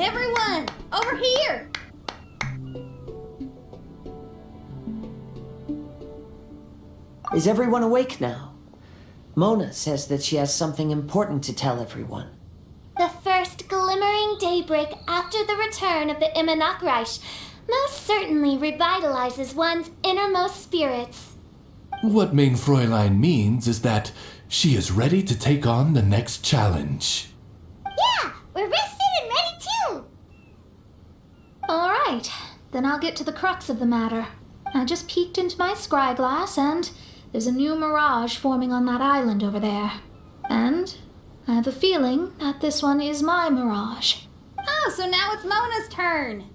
Everyone, over here! Is everyone awake now? Mona says that she has something important to tell everyone. The first glimmering daybreak after the return of the Immonakreich most certainly revitalizes one's innermost spirits. What Main Fräulein means is that she is ready to take on the next challenge. Yeah, we're rested and ready too! Alright, then I'll get to the crux of the matter. I just peeked into my scry glass and there's a new mirage forming on that island over there. And I have a feeling that this one is my mirage. Oh, so now it's Mona's turn.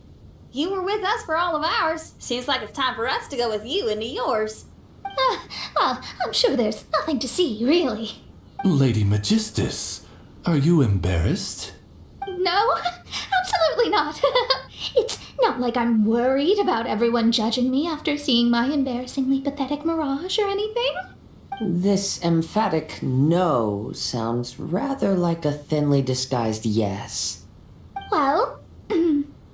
You were with us for all of ours. Seems like it's time for us to go with you into yours. Well, I'm sure there's nothing to see, really. Lady Magistus, are you embarrassed? No, absolutely not. It's not like I'm worried about everyone judging me after seeing my embarrassingly pathetic mirage or anything. This emphatic no sounds rather like a thinly disguised yes. Well,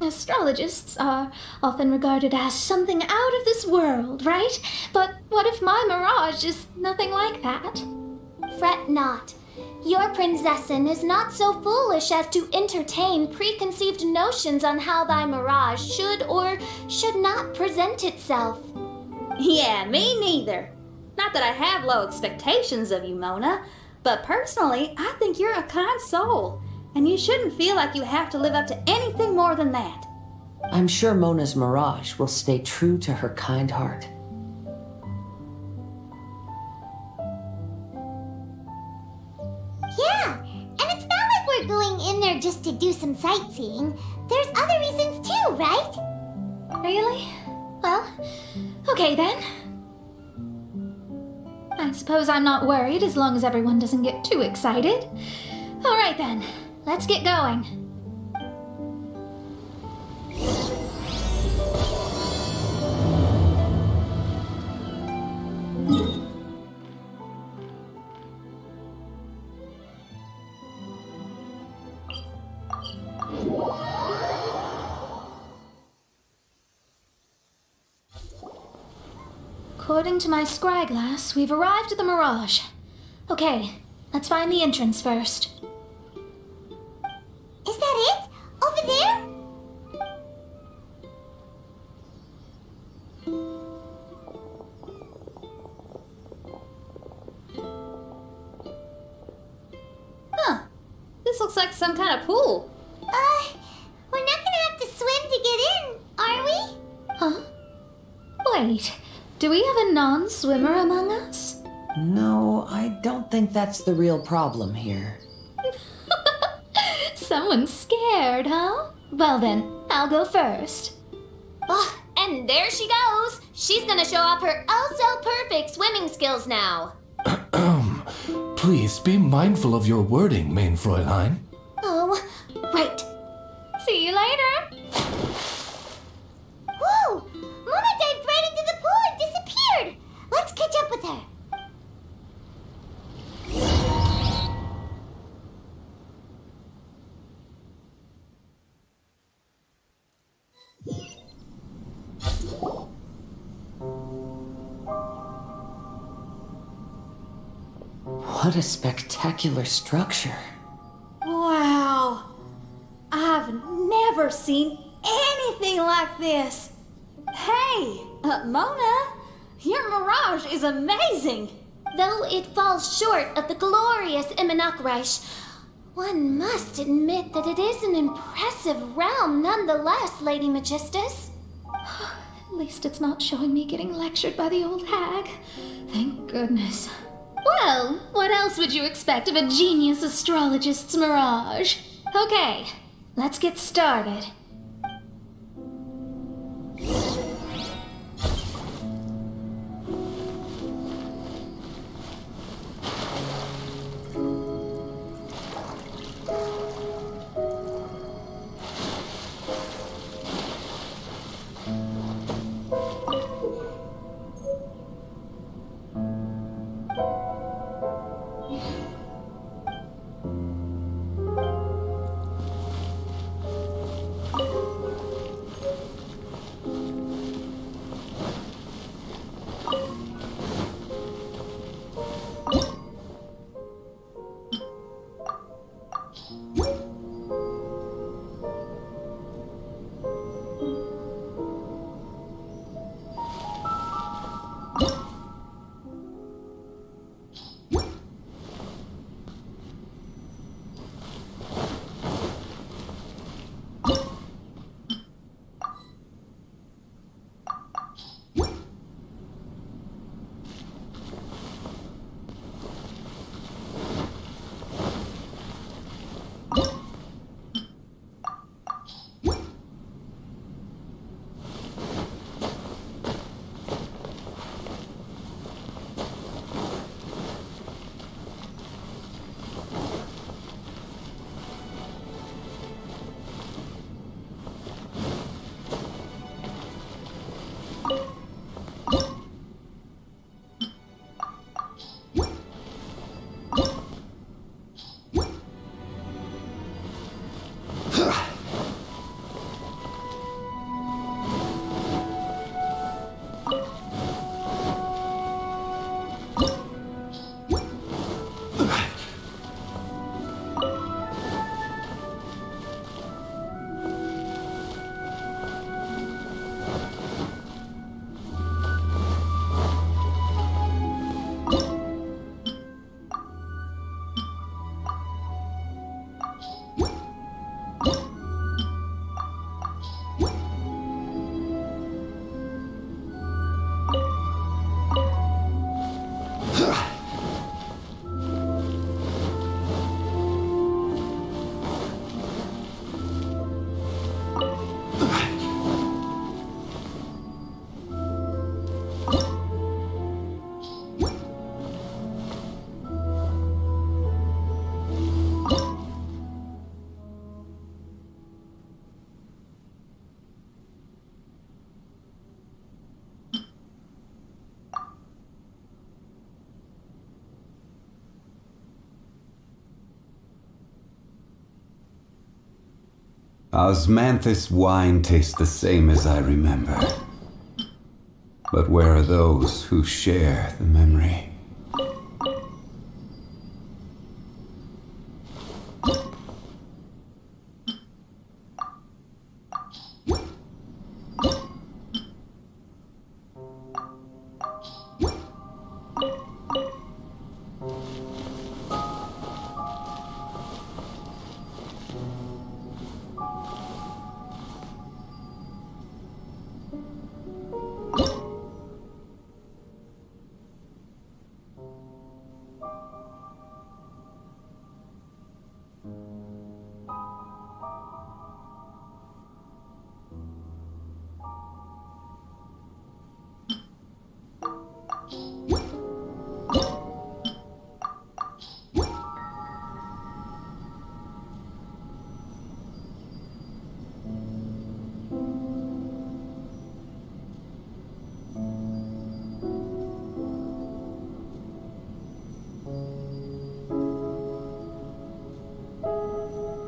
astrologists are often regarded as something out of this world, right? But what if my mirage is nothing like that? Fret not. Your princessin is not so foolish as to entertain preconceived notions on how thy mirage should or should not present itself. Yeah, me neither. Not that I have low expectations of you, Mona, but personally, I think you're a kind soul, and you shouldn't feel like you have to live up to anything more than that. I'm sure Mona's mirage will stay true to her kind heart. Yeah, and it's not like we're going in there just to do some sightseeing. There's other reasons too, right? Really? Well, okay then. I suppose I'm not worried as long as everyone doesn't get too excited. Alright then, let's get going. According to my scry glass, we've arrived at the Mirage. Okay, let's find the entrance first. Is that it? Over there? Huh. This looks like some kind of pool. We're not gonna have to swim to get in, are we? Huh? Wait, do we have a non-swimmer among us? No, I don't think that's the real problem here. Someone's scared, huh? Well then, I'll go first. Oh, and there she goes. She's gonna show off her oh-so-perfect swimming skills now. Please be mindful of your wording, Main Fräulein. Oh, right. See you later. Whoa! Mona dived right into the pool and disappeared. Let's catch up with her. What a spectacular structure. Wow. I've never seen anything like this. Hey, Mona, your mirage is amazing. Though it falls short of the glorious Immonakreich, one must admit that it is an impressive realm nonetheless, Lady Magistus. At least it's not showing me getting lectured by the old hag. Thank goodness. Well, what else would you expect of a genius astrologist's mirage? Okay, let's get started. Osmanthus wine tastes the same as I remember. But where are those who share the memory?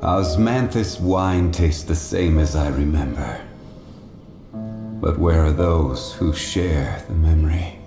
Osmanthus wine tastes the same as I remember. But where are those who share the memory?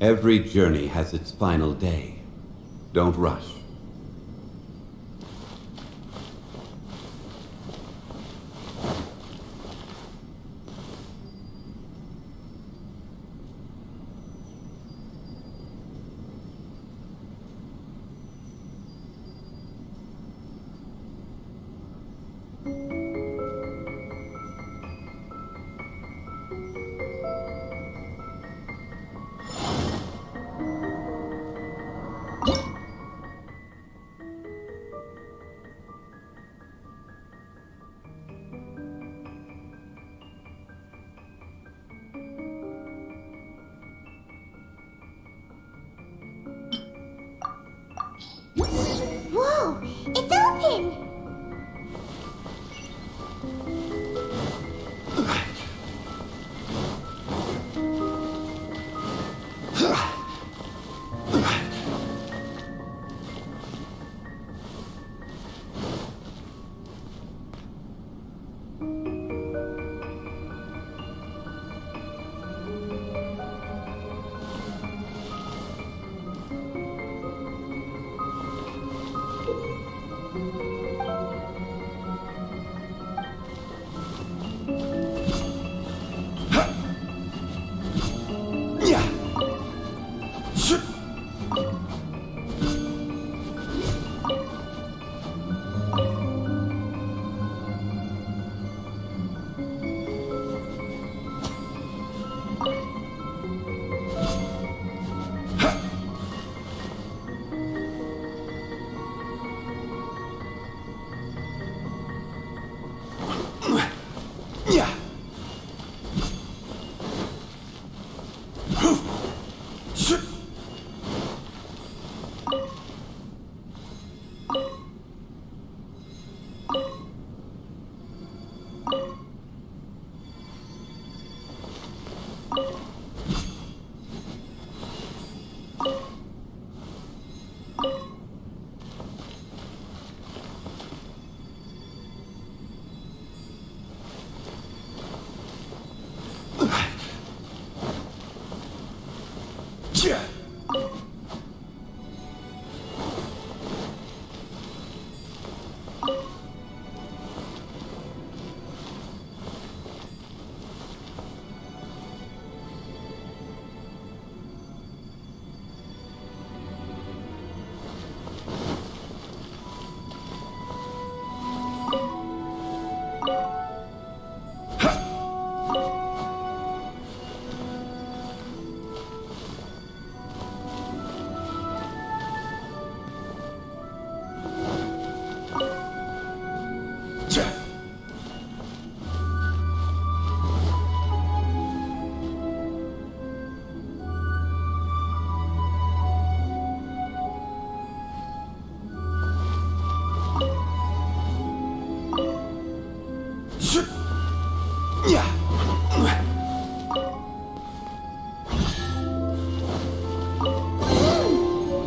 Every journey has its final day. Don't rush. Whoa! It's open!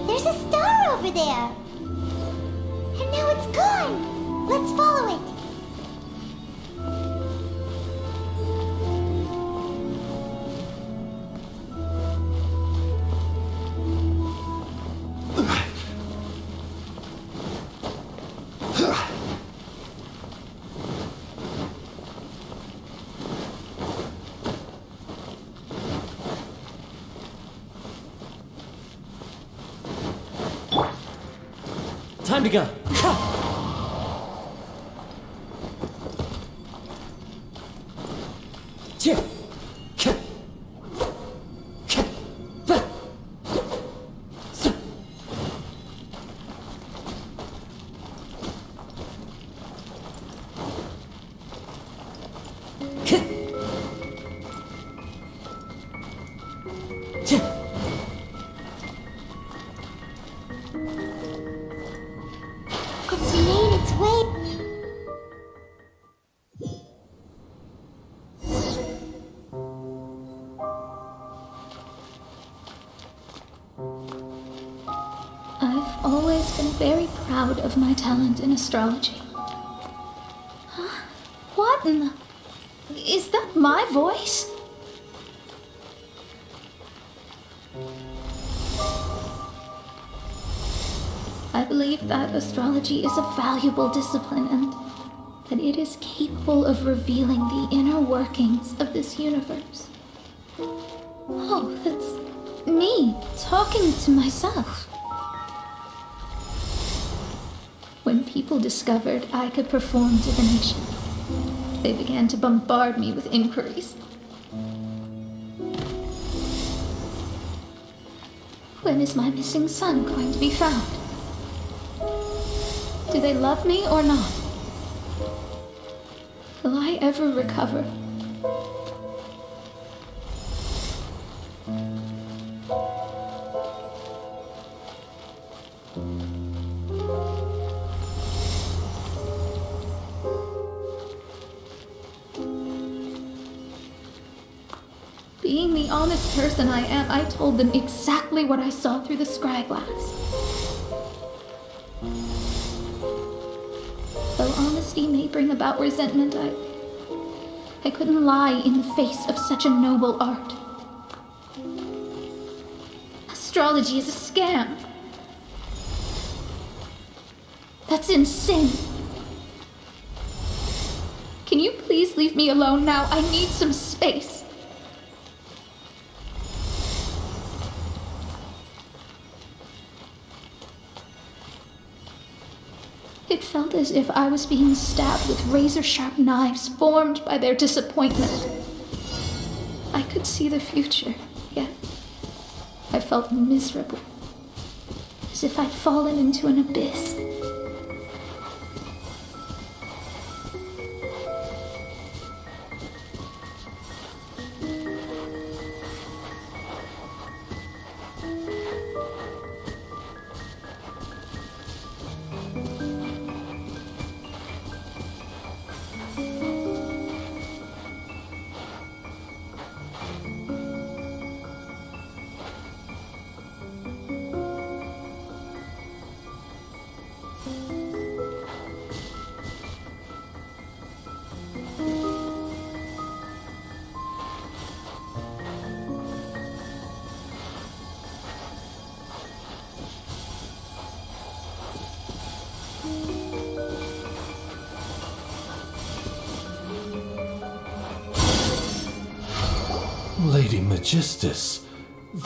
There's a star over there. And now it's gone. Let's follow it. Time to go. It's made its way. I've always been very proud of my talent in astrology. Huh? What in the... Is that my voice? I believe that astrology is a valuable discipline and that it is capable of revealing the inner workings of this universe. Oh, that's me talking to myself. When people discovered I could perform divination, they began to bombard me with inquiries. When is my missing son going to be found? Do they love me or not? Will I ever recover? Being the honest person I am, I told them exactly what I saw through the scryglass. Though honesty may bring about resentment, I couldn't lie in the face of such a noble art. Astrology is a scam. That's insane. Can you please leave me alone now? I need some space. It felt as if I was being stabbed with razor-sharp knives formed by their disappointment. I could see the future, yet I felt miserable, as if I'd fallen into an abyss. Lady Magistus,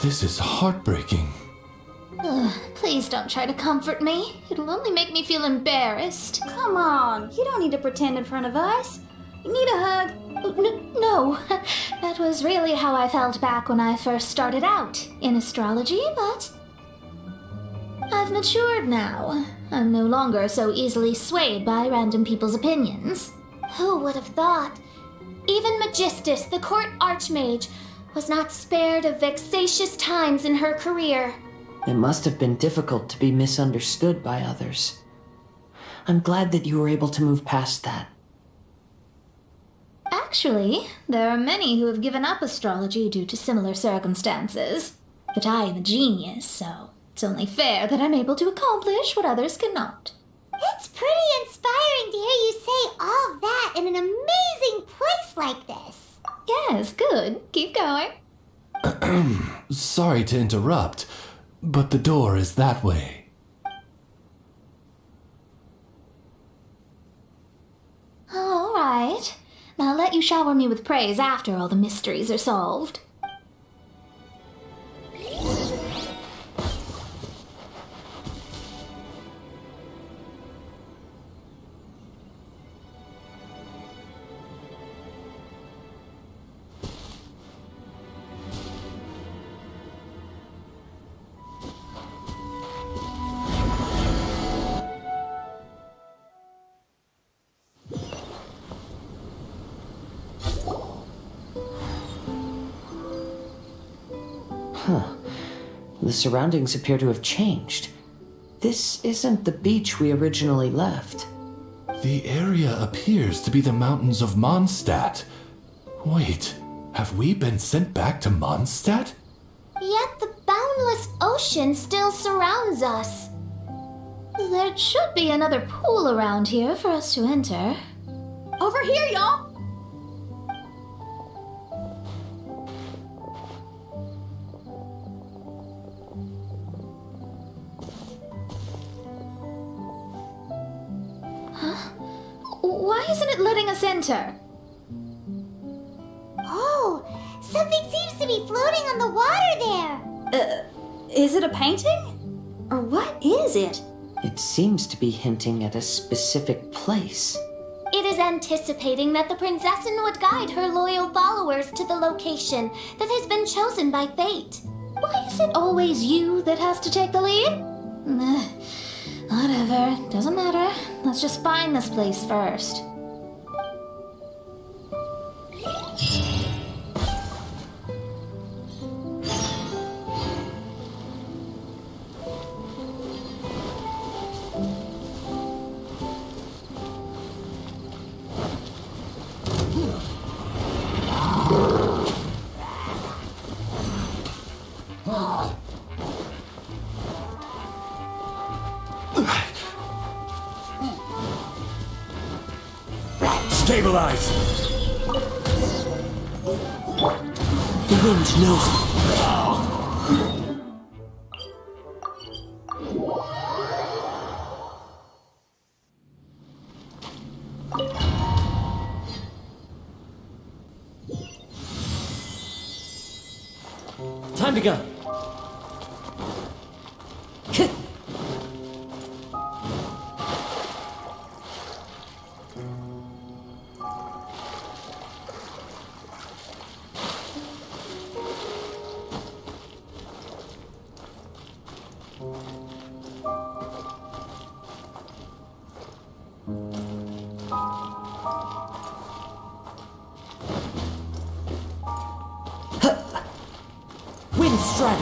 this is heartbreaking. Please don't try to comfort me. It'll only make me feel embarrassed. Come on, you don't need to pretend in front of us. You need a hug. No, that was really how I felt back when I first started out in astrology, but I've matured now. I'm no longer so easily swayed by random people's opinions. Who would have thought? Even Magistus, the court archmage, was not spared of vexatious times in her career. It must have been difficult to be misunderstood by others. I'm glad that you were able to move past that. Actually, there are many who have given up astrology due to similar circumstances. But I am a genius, so it's only fair that I'm able to accomplish what others cannot. It's pretty inspiring to hear you say all that in an amazing place like this. Yes, good. Keep going. Sorry to interrupt, but the door is that way. All right. I'll let you shower me with praise after all the mysteries are solved. The surroundings appear to have changed. This isn't the beach we originally left. The area appears to be the mountains of Mondstadt. Wait, have we been sent back to Mondstadt? Yet the boundless ocean still surrounds us. There should be another pool around here for us to enter. Over here, y'all! Why isn't it letting us enter? Oh, something seems to be floating on the water there. Is it a painting? Or what is it? It seems to be hinting at a specific place. It is anticipating that the princessin would guide her loyal followers to the location that has been chosen by fate. Why is it always you that has to take the lead? Whatever, doesn't matter. Let's just find this place first. Stabilize! The wind knows me. Time to go. Wind strike.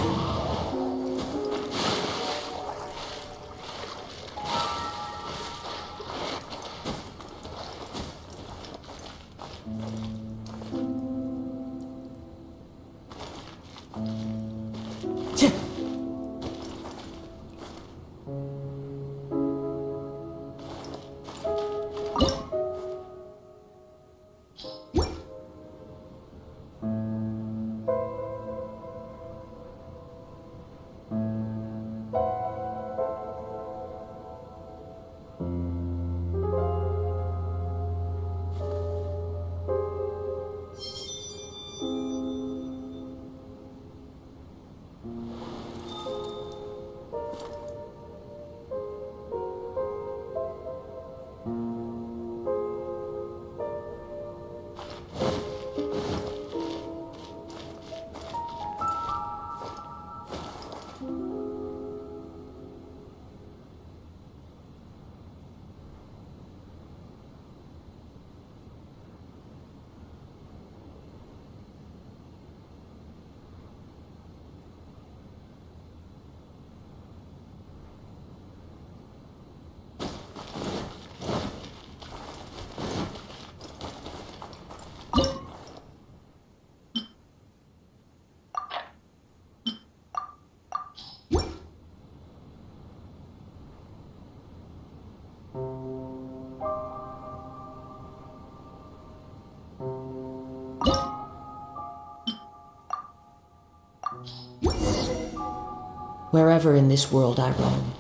Wherever in this world I roam,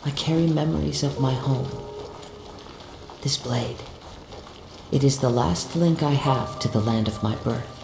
I carry memories of my home. This blade, it is the last link I have to the land of my birth.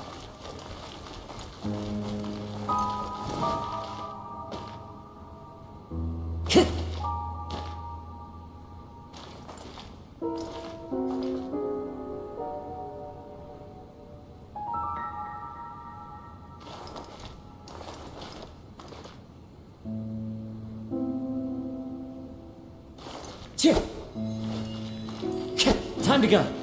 Time to go.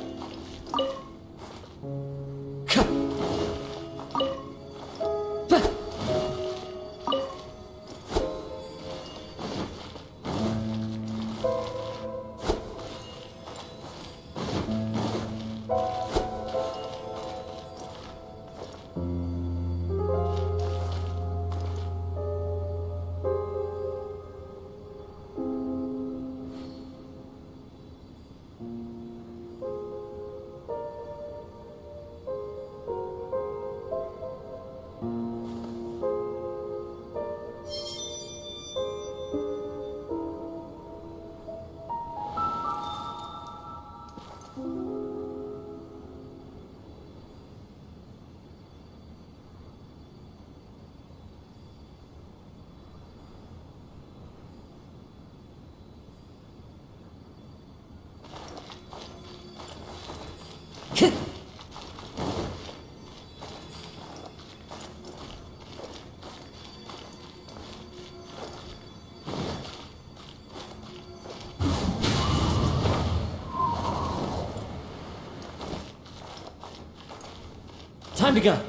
Time to go.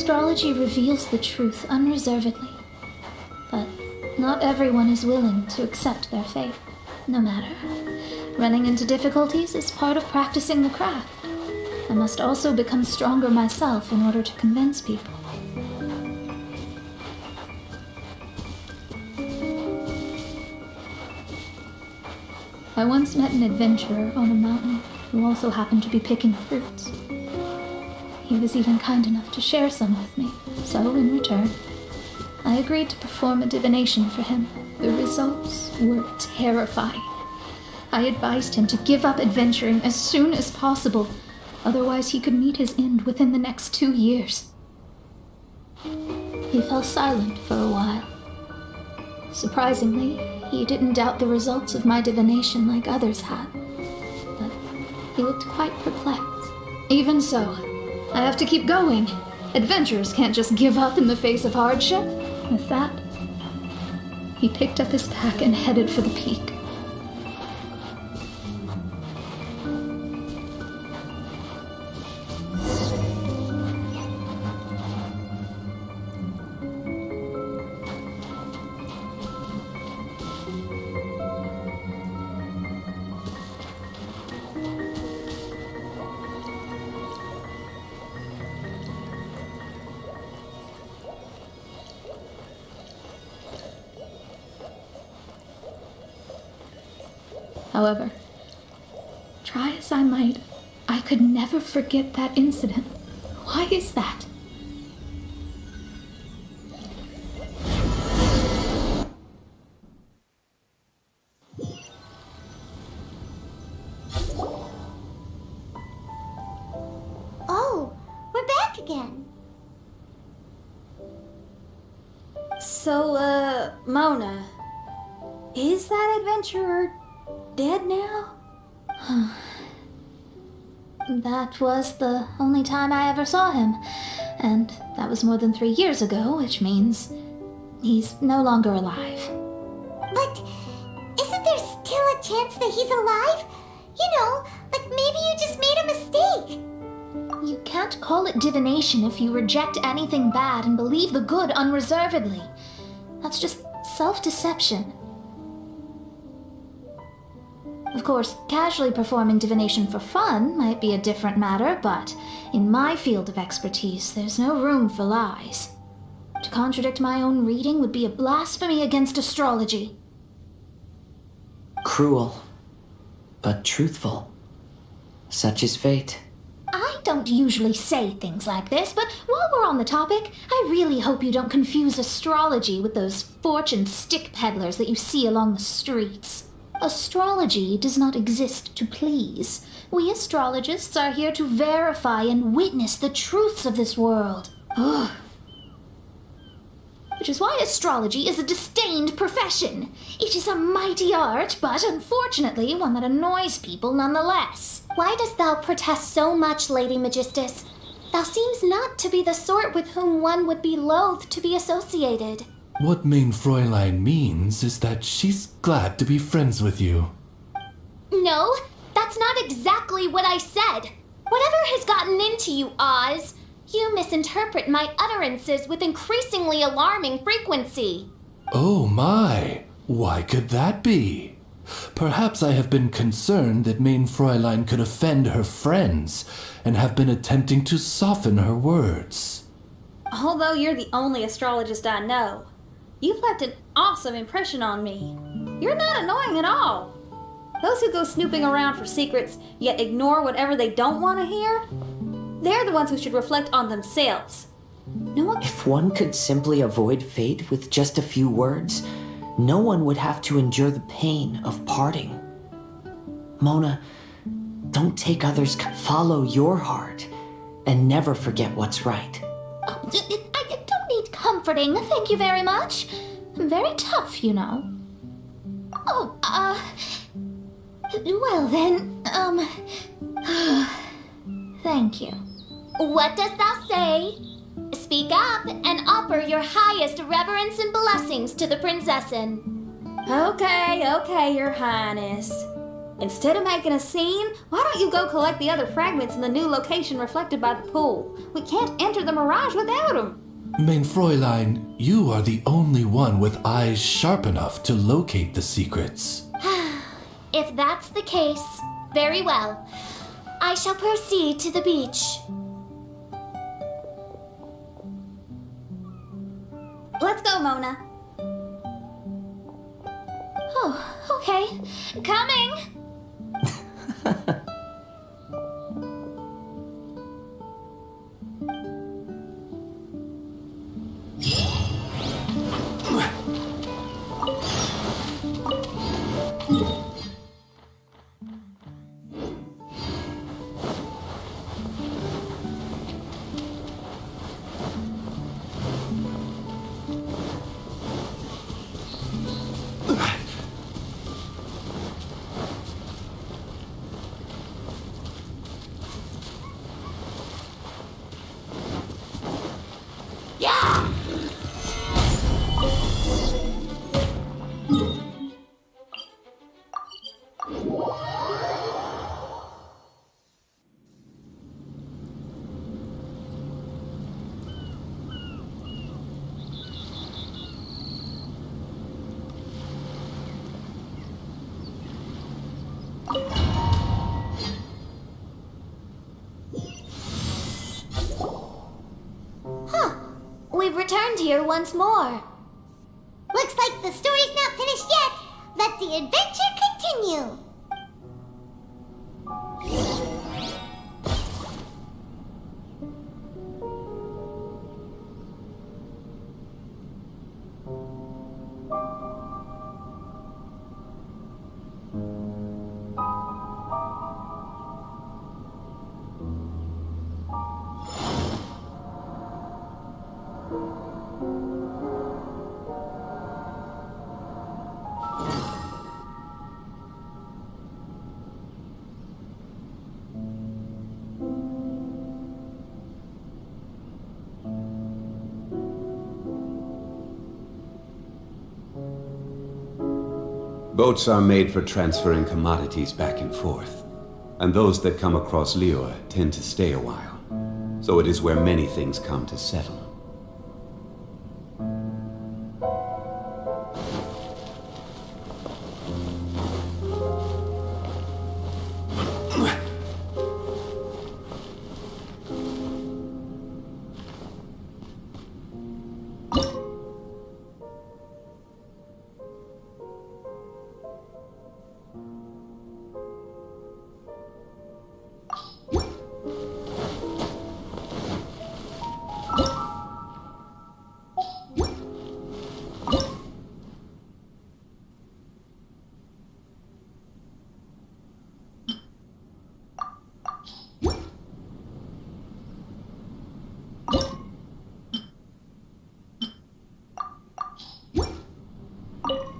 Astrology reveals the truth unreservedly, but not everyone is willing to accept their fate. No matter. Running into difficulties is part of practicing the craft. I must also become stronger myself in order to convince people. I once met an adventurer on a mountain who also happened to be picking fruits. He was even kind enough to share some with me, so in return, I agreed to perform a divination for him. The results were terrifying. I advised him to give up adventuring as soon as possible, otherwise he could meet his end within the next 2 years. He fell silent for a while. Surprisingly, he didn't doubt the results of my divination like others had, but he looked quite perplexed. Even so, I have to keep going. Adventurers can't just give up in the face of hardship. With that, he picked up his pack and headed for the peak. However, try as I might, I could never forget that incident. Why is that? Oh, we're back again. So, Mona, is that adventurer dead now? That was the only time I ever saw him, and that was more than 3 years ago, which means he's no longer alive. But isn't there still a chance that he's alive? You know, like maybe you just made a mistake. You can't call it divination if you reject anything bad and believe the good unreservedly. That's just self-deception. Of course, casually performing divination for fun might be a different matter, but in my field of expertise, there's no room for lies. To contradict my own reading would be a blasphemy against astrology. Cruel, but truthful. Such is fate. I don't usually say things like this, but while we're on the topic, I really hope you don't confuse astrology with those fortune stick peddlers that you see along the streets. Astrology does not exist to please. We astrologists are here to verify and witness the truths of this world. Ugh. Which is why astrology is a disdained profession. It is a mighty art, but unfortunately one that annoys people nonetheless. Why dost thou protest so much, Lady Magistus? Thou seems not to be the sort with whom one would be loath to be associated. What Mein Fräulein means is that she's glad to be friends with you. No, that's not exactly what I said. Whatever has gotten into you, Oz? You misinterpret my utterances with increasingly alarming frequency. Oh my, why could that be? Perhaps I have been concerned that Mein Fräulein could offend her friends and have been attempting to soften her words. Although you're the only astrologist I know, you've left an awesome impression on me. You're not annoying at all. Those who go snooping around for secrets, yet ignore whatever they don't want to hear, they're the ones who should reflect on themselves. No one... If one could simply avoid fate with just a few words, no one would have to endure the pain of parting. Mona, don't take others, follow your heart, and never forget what's right. Oh, I don't need comforting, thank you very much. I'm very tough, you know. Oh, well then, thank you. What dost thou say? Speak up and offer your highest reverence and blessings to the prinzessin. Okay, your highness. Instead of making a scene, why don't you go collect the other fragments in the new location reflected by the pool? We can't enter the mirage without them. Mein Fräulein, you are the only one with eyes sharp enough to locate the secrets. If that's the case, very well. I shall proceed to the beach. Let's go, Mona. Oh, okay. Coming! We've returned here once more. Looks like the story's not finished yet. Let the adventure continue. Boats are made for transferring commodities back and forth, and those that come across Lior tend to stay a while. So it is where many things come to settle.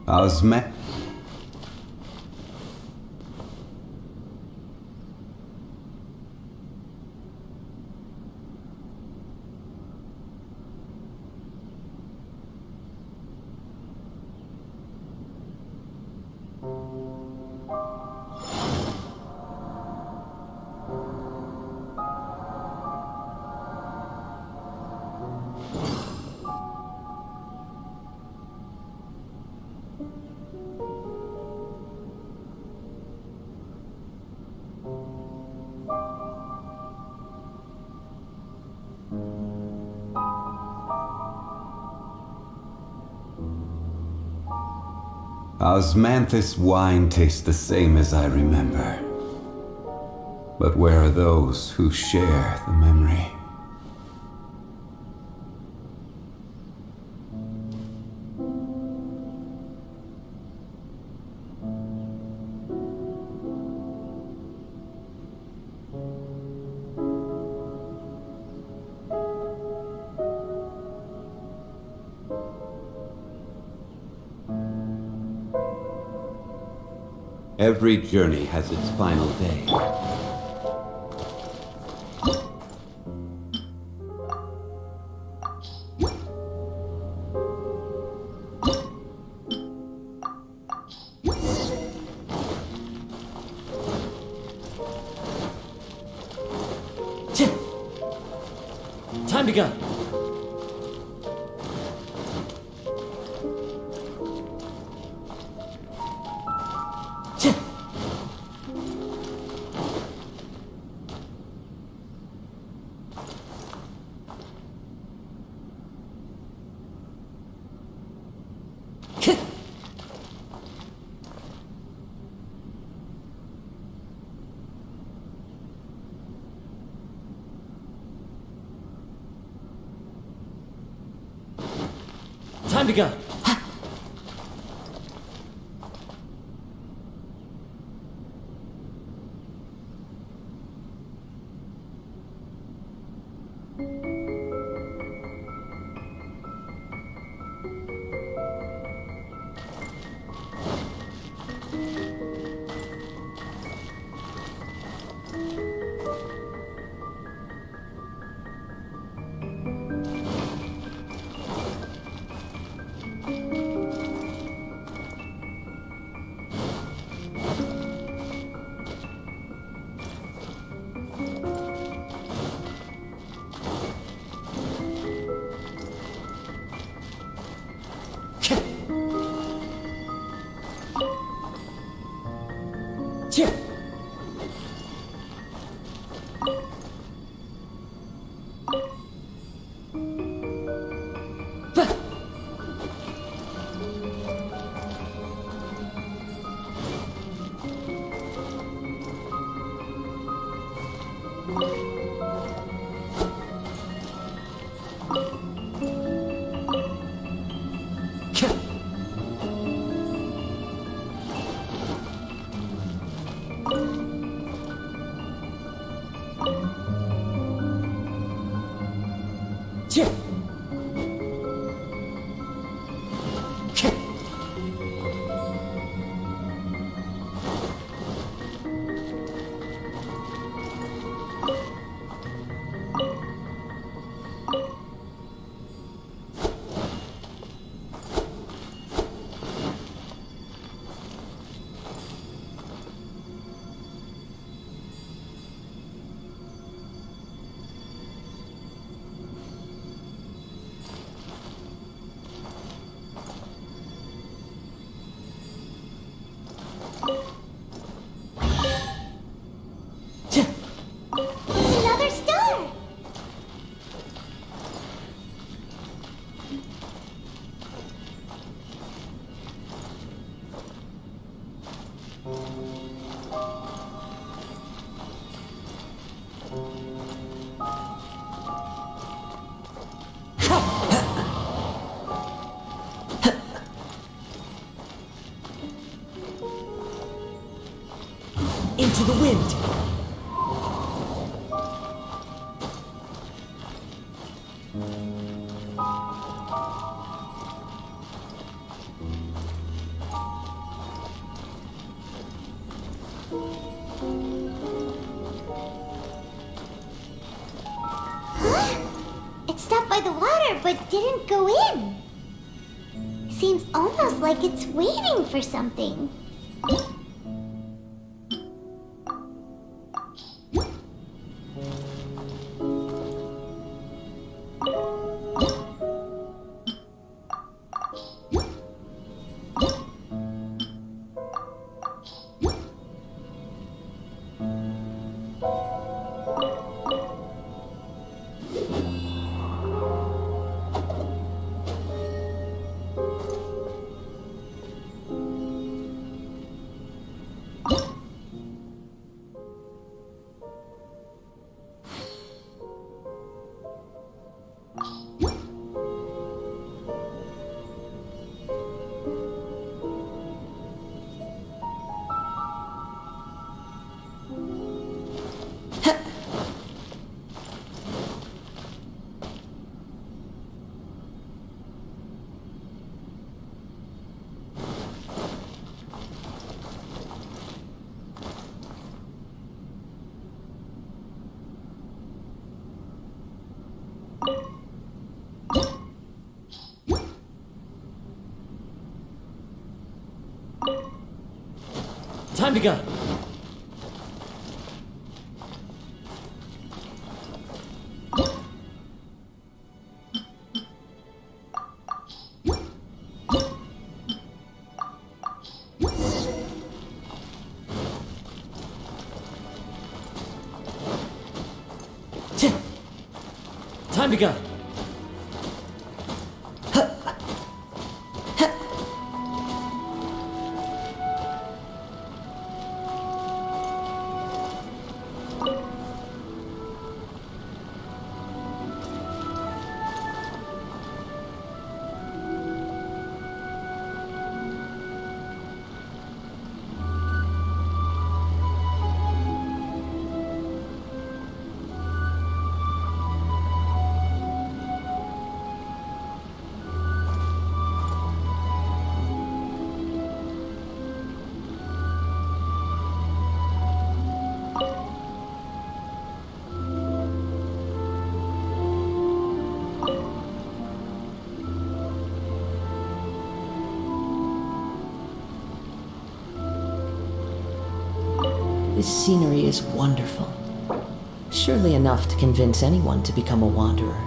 Osman. Osmanthus wine tastes the same as I remember. But where are those who share the memory? Every journey has its final day. Time to go. Time to go. Another star! Into the wind. It stopped by the water but didn't go in. Seems almost like it's waiting for something. Time to go. Time to go. This scenery is wonderful. Surely enough to convince anyone to become a wanderer.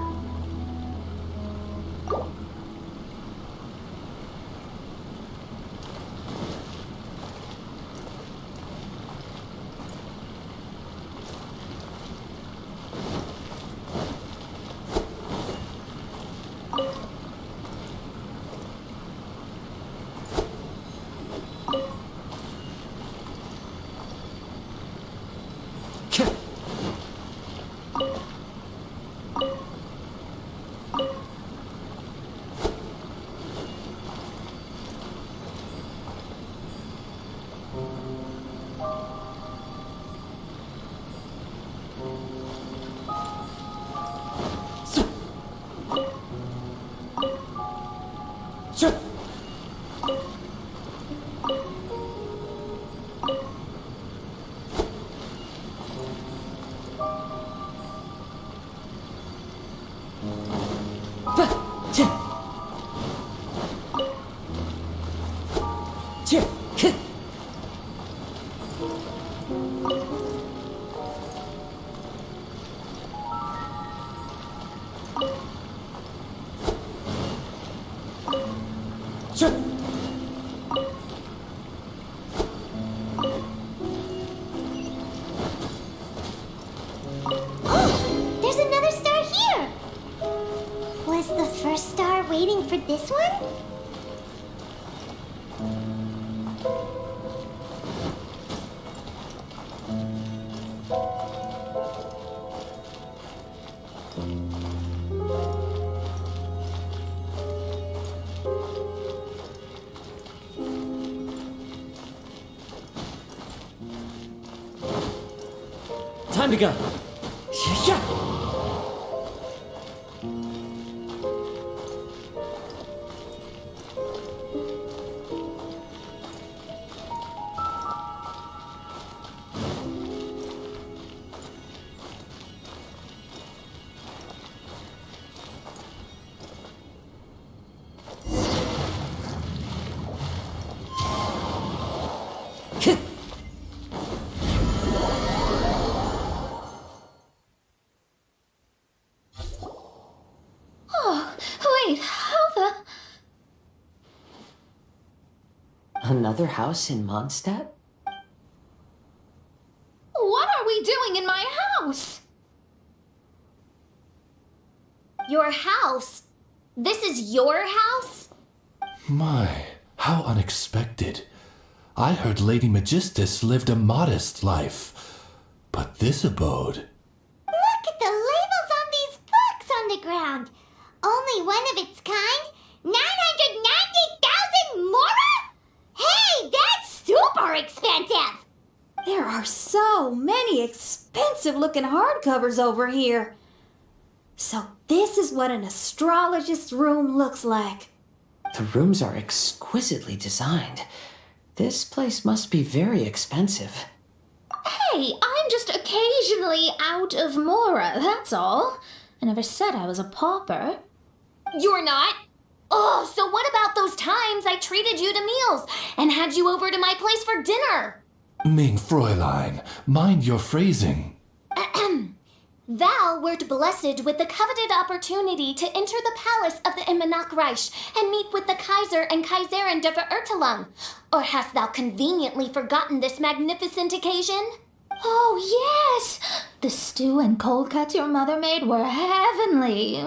There's another star here! Was the first star waiting for this one? Time to go. Yeah. Wait, how the... Another house in Mondstadt? What are we doing in my house? Your house? This is your house? My, how unexpected. I heard Lady Magistus lived a modest life, but this abode... Look at the labels on these books on the ground. Only one of its kind? 990,000 mora? Hey, that's super expensive! There are so many expensive looking hardcovers over here. So this is what an astrologist's room looks like. The rooms are exquisitely designed. This place must be very expensive. Hey, I'm just occasionally out of mora, that's all. I never said I was a pauper. You're not? Oh, so what about those times I treated you to meals and had you over to my place for dinner? Ming Fräulein, mind your phrasing. Thou wert blessed with the coveted opportunity to enter the palace of the Immanok Reich and meet with the Kaiser and Kaiserin der Verurteilung. Or hast thou conveniently forgotten this magnificent occasion? Oh, yes! The stew and cold cuts your mother made were heavenly.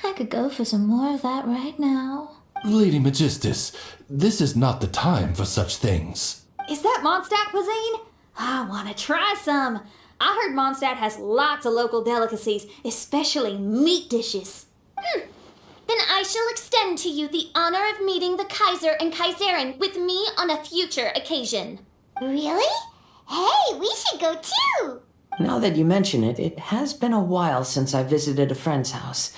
I could go for some more of that right now. Lady Magistus, this is not the time for such things. Is that Mondstadt cuisine? I want to try some. I heard Mondstadt has lots of local delicacies, especially meat dishes. Then I shall extend to you the honor of meeting the Kaiser and Kaiserin with me on a future occasion. Really? Hey, we should go too! Now that you mention it, it has been a while since I visited a friend's house.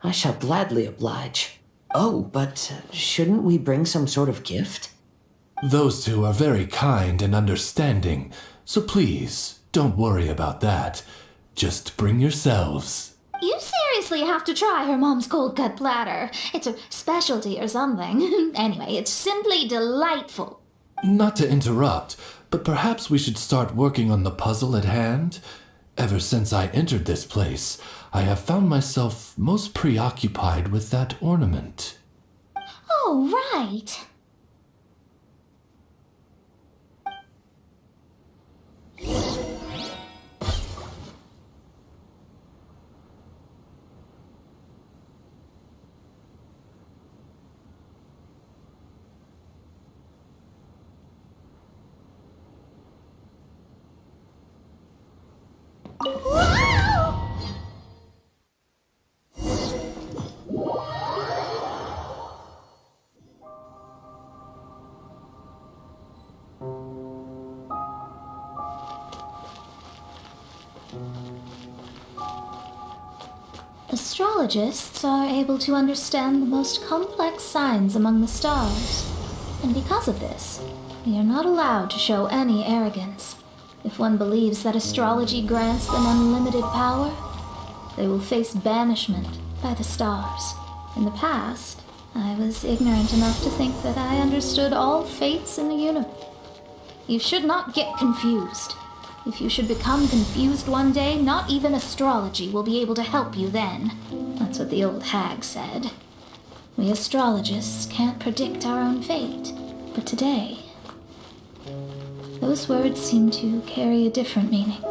I shall gladly oblige. Oh, but shouldn't we bring some sort of gift? Those two are very kind and understanding, so please, don't worry about that. Just bring yourselves. You seriously have to try her mom's cold cut platter. It's a specialty or something. Anyway, it's simply delightful. Not to interrupt, but perhaps we should start working on the puzzle at hand? Ever since I entered this place, I have found myself most preoccupied with that ornament. Oh, right. Astrologists are able to understand the most complex signs among the stars. And because of this, we are not allowed to show any arrogance. If one believes that astrology grants them unlimited power, they will face banishment by the stars. In the past, I was ignorant enough to think that I understood all fates in the universe. You should not get confused. If you should become confused one day, not even astrology will be able to help you then. That's what the old hag said. We astrologists can't predict our own fate, but today, those words seem to carry a different meaning.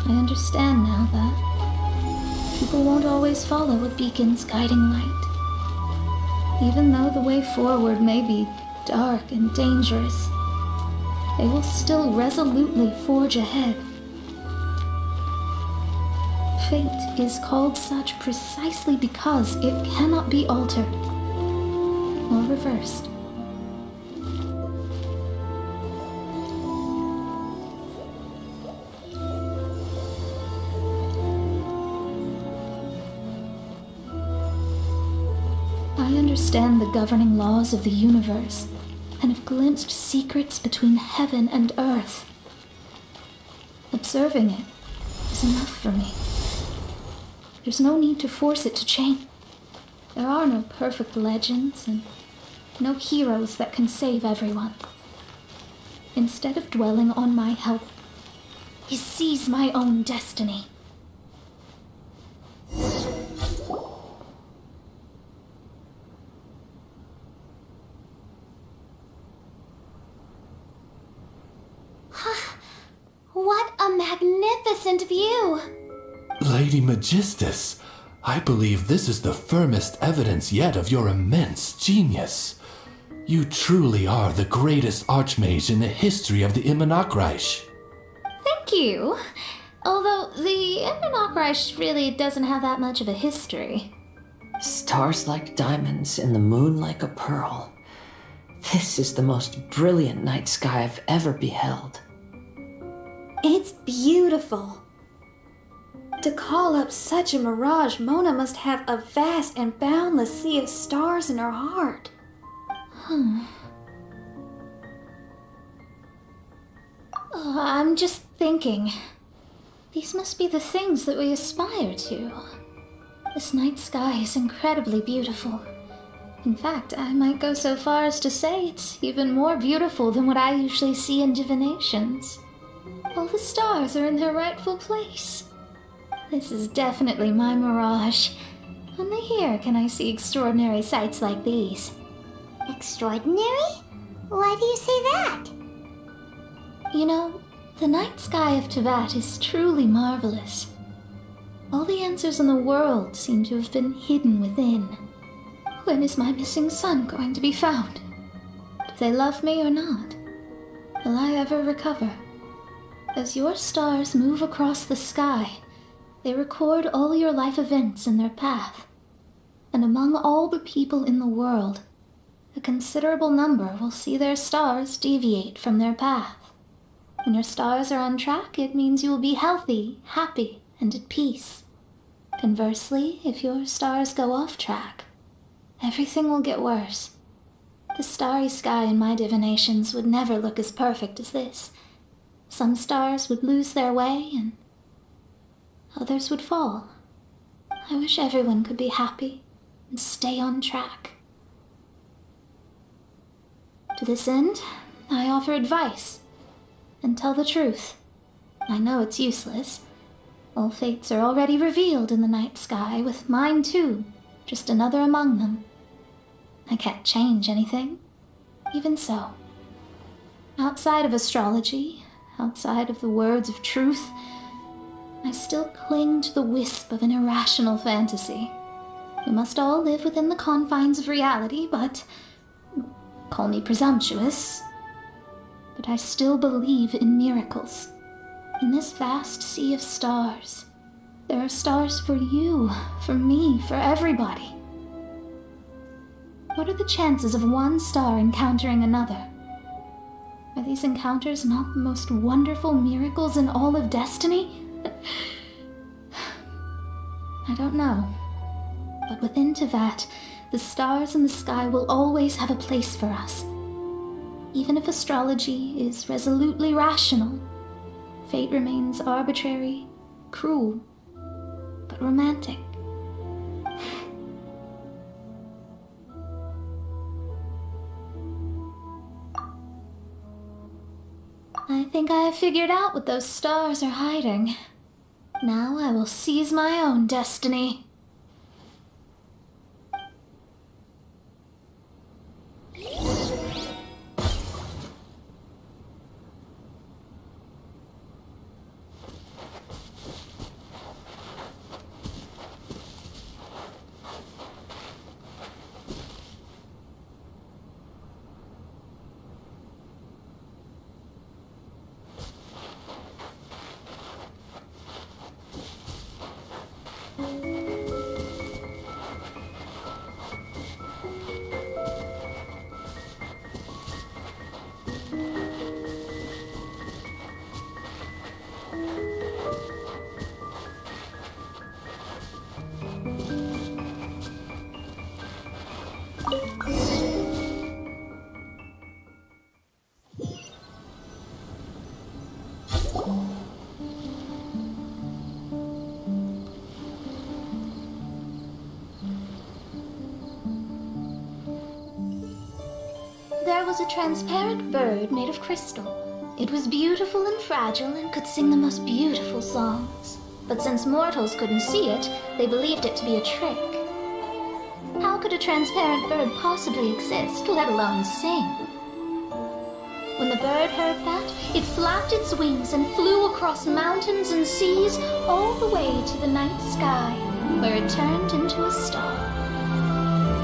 I understand now that people won't always follow a beacon's guiding light. Even though the way forward may be dark and dangerous, they will still resolutely forge ahead. Fate is called such precisely because it cannot be altered or reversed. I understand the governing laws of the universe and have glimpsed secrets between heaven and earth. Observing it is enough for me. There's no need to force it to change. There are no perfect legends and no heroes that can save everyone. Instead of dwelling on my help, I seize my own destiny. What a magnificent view! Lady Magistus, I believe this is the firmest evidence yet of your immense genius. You truly are the greatest archmage in the history of the Immunokreich. Thank you. Although the Immunokreich really doesn't have that much of a history. Stars like diamonds and the moon like a pearl. This is the most brilliant night sky I've ever beheld. It's beautiful. To call up such a mirage, Mona must have a vast and boundless sea of stars in her heart. I'm just thinking. These must be the things that we aspire to. This night sky is incredibly beautiful. In fact, I might go so far as to say it's even more beautiful than what I usually see in divinations. All the stars are in their rightful place. This is definitely my mirage. Only here can I see extraordinary sights like these. Extraordinary? Why do you say that? You know, the night sky of Tevat is truly marvelous. All the answers in the world seem to have been hidden within. When is my missing son going to be found? Do they love me or not? Will I ever recover? As your stars move across the sky, they record all your life events in their path. And among all the people in the world, a considerable number will see their stars deviate from their path. When your stars are on track, it means you will be healthy, happy, and at peace. Conversely, if your stars go off track, everything will get worse. The starry sky in my divinations would never look as perfect as this. Some stars would lose their way, and others would fall. I wish everyone could be happy and stay on track. To this end, I offer advice and tell the truth. I know it's useless. All fates are already revealed in the night sky, with mine too, just another among them. I can't change anything. Even so, outside of astrology, outside of the words of truth, I still cling to the wisp of an irrational fantasy. We must all live within the confines of reality, but call me presumptuous. But I still believe in miracles. In this vast sea of stars, there are stars for you, for me, for everybody. What are the chances of one star encountering another? Are these encounters not the most wonderful miracles in all of destiny? I don't know. But within Tevat, the stars in the sky will always have a place for us. Even if astrology is resolutely rational, fate remains arbitrary, cruel, but romantic. I think I have figured out what those stars are hiding. Now I will seize my own destiny. There was a transparent bird made of crystal. It was beautiful and fragile and could sing the most beautiful songs. But since mortals couldn't see it, they believed it to be a trick. How could a transparent bird possibly exist, let alone sing? When the bird heard that, it flapped its wings and flew across mountains and seas all the way to the night sky, where it turned into a star.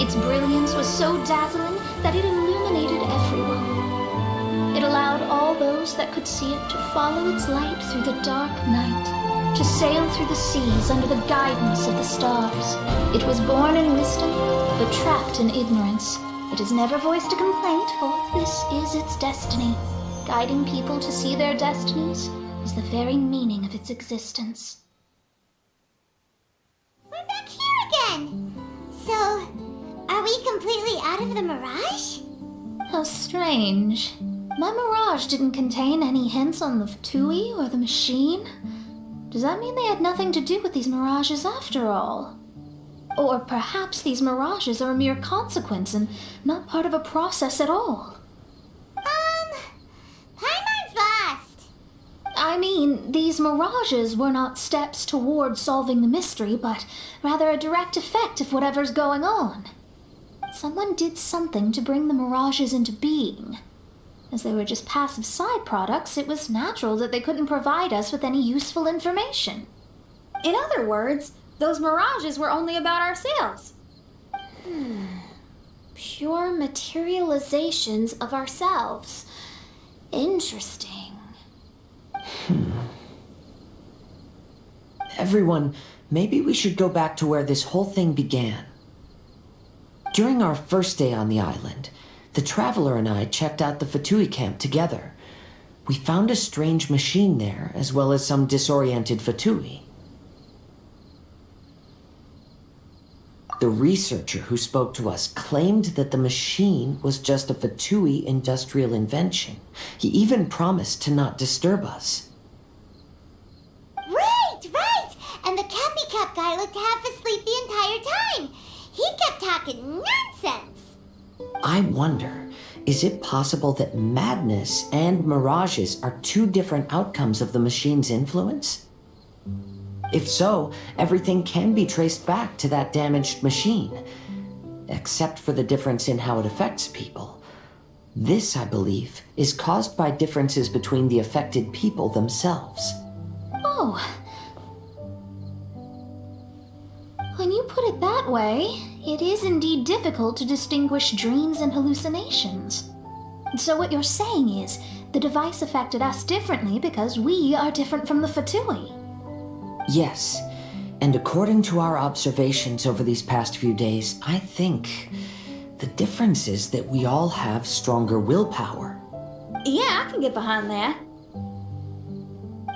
Its brilliance was so dazzling that it illuminated everyone. It allowed all those that could see it to follow its light through the dark night, to sail through the seas under the guidance of the stars. It was born in wisdom, but trapped in ignorance. It has never voiced a complaint, for this is its destiny. Guiding people to see their destinies is the very meaning of its existence. We're back here again! So, are we completely out of the mirage? How strange. My mirage didn't contain any hints on the Fatui or the machine. Does that mean they had nothing to do with these mirages after all? Or perhaps these mirages are a mere consequence and not part of a process at all? Paimon's lost. I mean, these mirages were not steps toward solving the mystery, but rather a direct effect of whatever's going on. Someone did something to bring the mirages into being. As they were just passive side products, it was natural that they couldn't provide us with any useful information. In other words, those mirages were only about ourselves. Pure materializations of ourselves. Interesting. Everyone, maybe we should go back to where this whole thing began. During our first day on the island, the Traveler and I checked out the Fatui camp together. We found a strange machine there, as well as some disoriented Fatui. The researcher who spoke to us claimed that the machine was just a Fatui industrial invention. He even promised to not disturb us. Right! And the Cappy Cap guy looked half asleep the entire time. He kept talking nonsense. I wonder, is it possible that madness and mirages are two different outcomes of the machine's influence? If so, everything can be traced back to that damaged machine, except for the difference in how it affects people. This, I believe, is caused by differences between the affected people themselves. Oh. When you put it that way, it is indeed difficult to distinguish dreams and hallucinations. So what you're saying is, the device affected us differently because we are different from the Fatui. Yes, and according to our observations over these past few days, I think the difference is that we all have stronger willpower. Yeah, I can get behind that.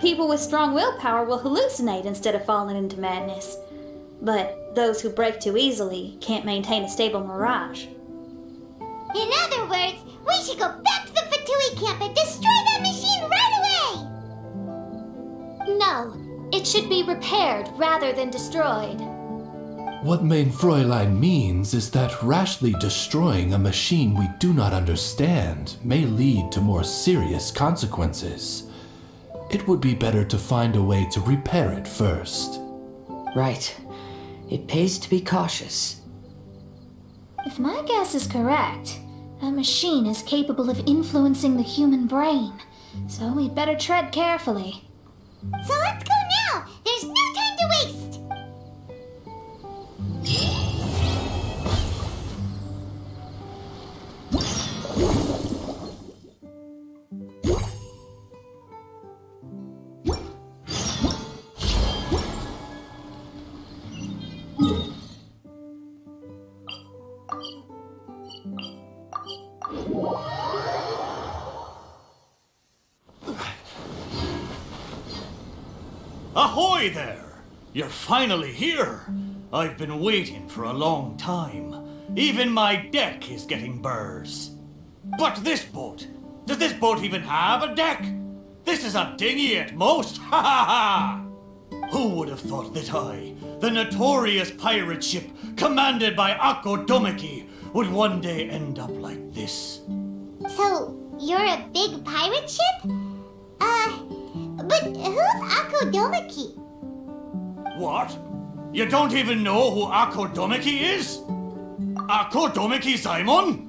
People with strong willpower will hallucinate instead of falling into madness. But those who break too easily can't maintain a stable mirage. In other words, we should go back to the Fatui camp and destroy that machine right away! No, it should be repaired rather than destroyed. What Main Fräulein means is that rashly destroying a machine we do not understand may lead to more serious consequences. It would be better to find a way to repair it first. Right. It pays to be cautious. If my guess is correct, that machine is capable of influencing the human brain, so we'd better tread carefully. So let's go now! There's no time to waste! Ahoy there! You're finally here! I've been waiting for a long time. Even my deck is getting burrs. But this boat! Does this boat even have a deck? This is a dinghy at most! Ha ha ha! Who would have thought that I, the notorious pirate ship commanded by Akko Domeki, would one day end up like this? So, you're a big pirate ship? But who's Akko Domeki? What? You don't even know who Akko Domeki is? Akko Domeki Simon?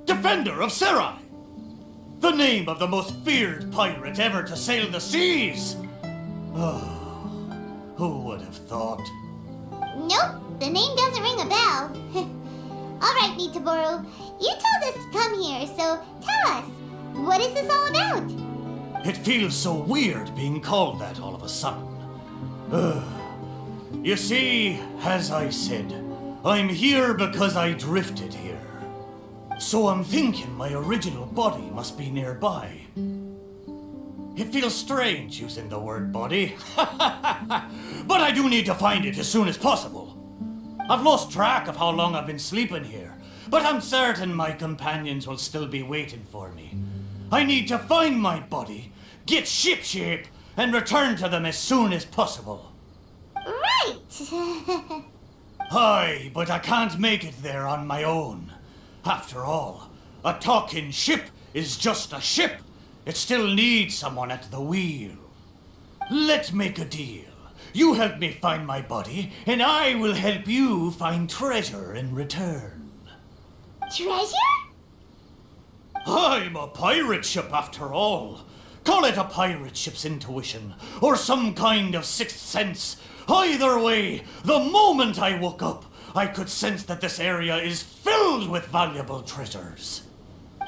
Defender of Serai! The name of the most feared pirate ever to sail the seas! Oh, who would have thought? Nope, the name doesn't ring a bell. Alright, Nitaboro, you told us to come here, so tell us, what is this all about? It feels so weird being called that all of a sudden. You see, as I said, I'm here because I drifted here. So I'm thinking my original body must be nearby. It feels strange using the word body, but I do need to find it as soon as possible. I've lost track of how long I've been sleeping here, but I'm certain my companions will still be waiting for me. I need to find my body, get shipshape, and return to them as soon as possible. Right! Aye, but I can't make it there on my own. After all, a talking ship is just a ship. It still needs someone at the wheel. Let's make a deal. You help me find my body, and I will help you find treasure in return. Treasure? I'm a pirate ship after all. Call it a pirate ship's intuition, or some kind of sixth sense. Either way, the moment I woke up, I could sense that this area is filled with valuable treasures.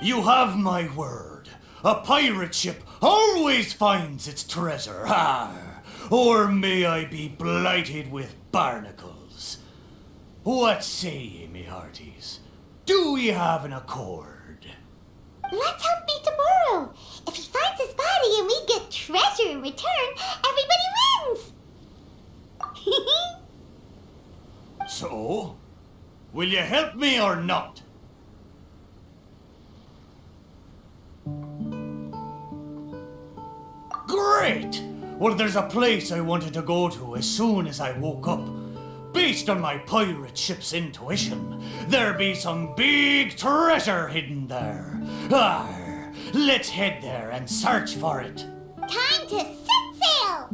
You have my word. A pirate ship always finds its treasure. Or may I be blighted with barnacles. What say ye, me hearties? Do we have an accord? Let's help Nitaboro. If he finds his body and we get treasure in return, everybody wins! So, will you help me or not? Great! Well, there's a place I wanted to go to as soon as I woke up. Based on my pirate ship's intuition, there be some big treasure hidden there. Let's head there and search for it. Time to set sail!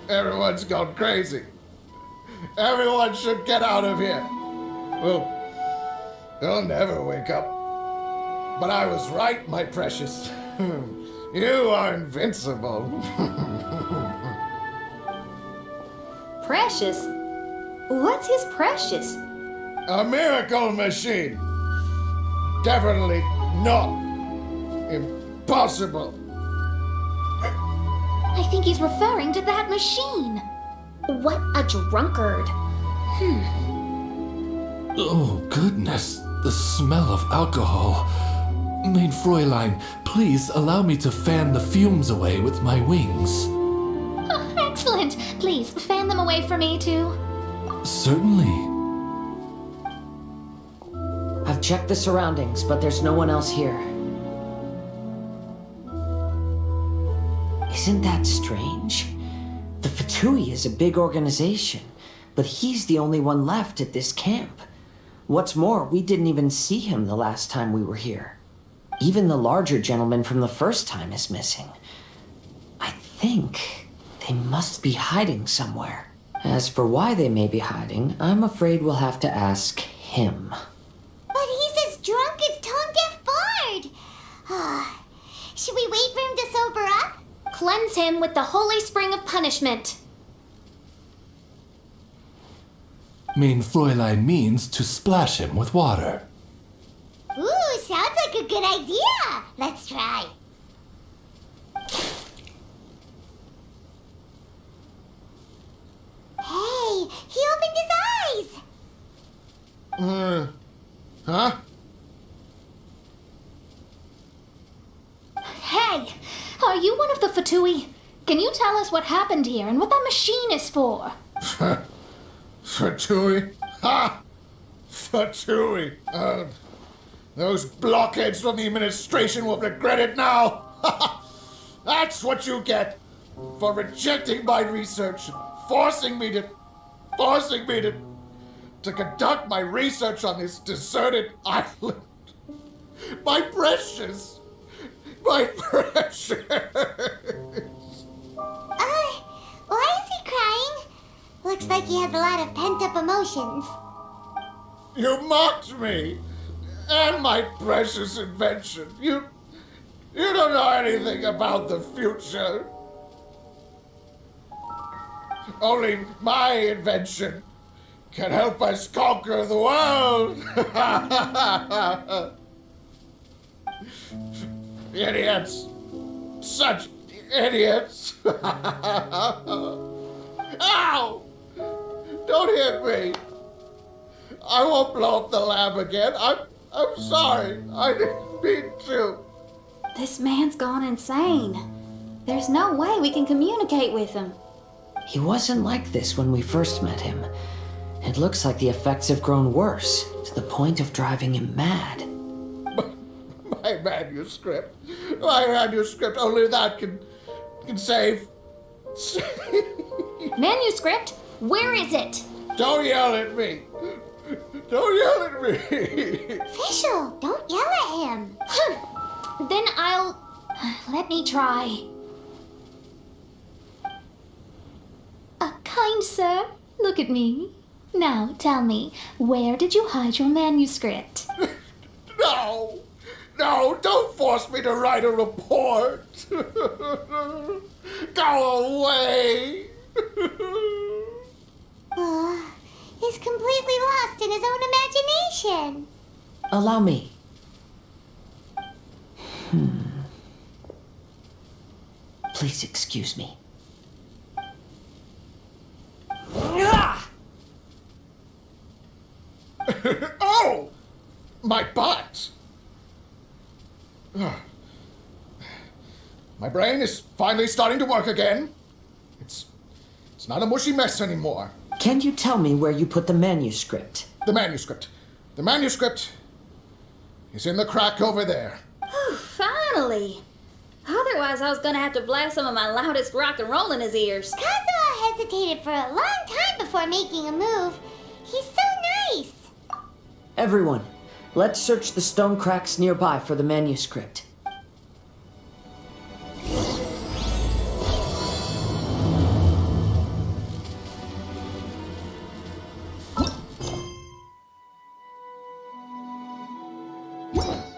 Everyone's gone crazy. Everyone should get out of here. Well, they'll never wake up. But I was right, my precious. You are invincible. Precious? What's his precious? A miracle machine. Definitely not impossible. I think he's referring to that machine. What a drunkard. Oh, goodness. The smell of alcohol. Maid Fräulein, please allow me to fan the fumes away with my wings. Oh, excellent. Please, fan them away for me, too. Certainly. I've checked the surroundings, but there's no one else here. Isn't that strange? The Fatui is a big organization, but he's the only one left at this camp. What's more, we didn't even see him the last time we were here. Even the larger gentleman from the first time is missing. I think they must be hiding somewhere. As for why they may be hiding, I'm afraid we'll have to ask him. But he's as drunk as tone-deaf Bard. Should we wait for him to sober up? Cleanse him with the holy spring of punishment. Mein Fräulein means to splash him with water. Ooh, sounds like a good idea. Let's try. Hey, he opened his eyes. Huh? Hey, are you one of the Fatui? Can you tell us what happened here and what that machine is for? Fatui? Ha! Fatui. Those blockheads from the administration will regret it now. That's what you get for rejecting my research and forcing me to conduct my research on this deserted island. My precious. Why is he crying? Looks like he has a lot of pent-up emotions. You mocked me and my precious invention. You don't know anything about the future. Only my invention can help us conquer the world. Idiots. Such idiots. Ow! Don't hit me. I won't blow up the lab again. I'm sorry. I didn't mean to. This man's gone insane. There's no way we can communicate with him. He wasn't like this when we first met him. It looks like the effects have grown worse, to the point of driving him mad. My manuscript. Only that can save. Manuscript? Where is it? Don't yell at me. Don't yell at me. Official, don't yell at him. Then let me try. Kind sir, look at me. Now tell me, where did you hide your manuscript? No, don't force me to write a report. Go away. He's completely lost in his own imagination. Allow me. Please excuse me. Oh! My butt! My brain is finally starting to work again. It's not a mushy mess anymore. Can you tell me where you put the manuscript? The manuscript is in the crack over there. Finally! Otherwise, I was gonna have to blast some of my loudest rock and roll in his ears. Kazuha hesitated for a long time before making a move. He's so nice. Everyone, let's search the stone cracks nearby for the manuscript. What?